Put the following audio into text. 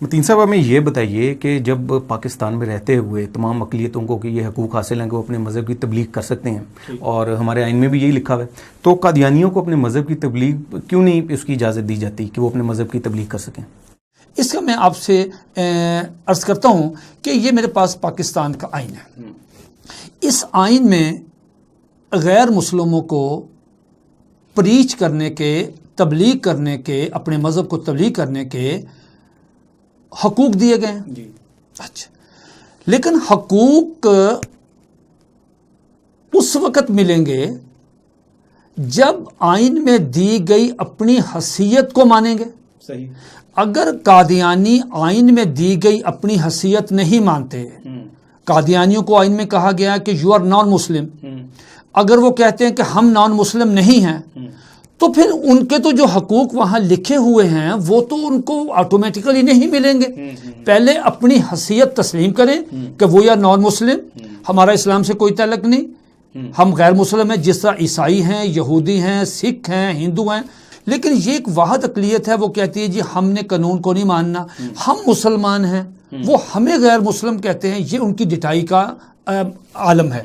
متین صاحب ہمیں یہ بتائیے کہ جب پاکستان میں رہتے ہوئے تمام اقلیتوں کو کہ یہ حقوق حاصل ہیں کہ وہ اپنے مذہب کی تبلیغ کر سکتے ہیں اور ہمارے آئین میں بھی یہی لکھا ہوا ہے، تو قادیانیوں کو اپنے مذہب کی تبلیغ کیوں نہیں اس کی اجازت دی جاتی کہ وہ اپنے مذہب کی تبلیغ کر سکیں؟ اس کا میں آپ سے عرض کرتا ہوں کہ یہ میرے پاس پاکستان کا آئین ہے. اس آئین میں غیر مسلموں کو پریچ کرنے کے، تبلیغ کرنے کے، اپنے مذہب کو تبلیغ کرنے کے حقوق دیے گئے ہیں. اچھا، لیکن حقوق اس وقت ملیں گے جب آئین میں دی گئی اپنی حیثیت کو مانیں گے. صحیح. اگر قادیانی آئین میں دی گئی اپنی حیثیت نہیں مانتے، قادیانیوں کو آئین میں کہا گیا کہ یو آر نان مسلم، اگر وہ کہتے ہیں کہ ہم نان مسلم نہیں ہیں تو پھر ان کے تو جو حقوق وہاں لکھے ہوئے ہیں وہ تو ان کو آٹومیٹیکلی نہیں ملیں گے. پہلے اپنی حیثیت تسلیم کریں کہ وہ یا نان مسلم، ہمارا اسلام سے کوئی تعلق نہیں، ہم غیر مسلم ہیں جس طرح عیسائی ہیں، یہودی ہیں، سکھ ہیں، ہندو ہیں. لیکن یہ ایک واحد اقلیت ہے، وہ کہتی ہے جی ہم نے قانون کو نہیں ماننا، ہم مسلمان ہیں، وہ ہمیں غیر مسلم کہتے ہیں. یہ ان کی ڈٹائی کا عالم ہے.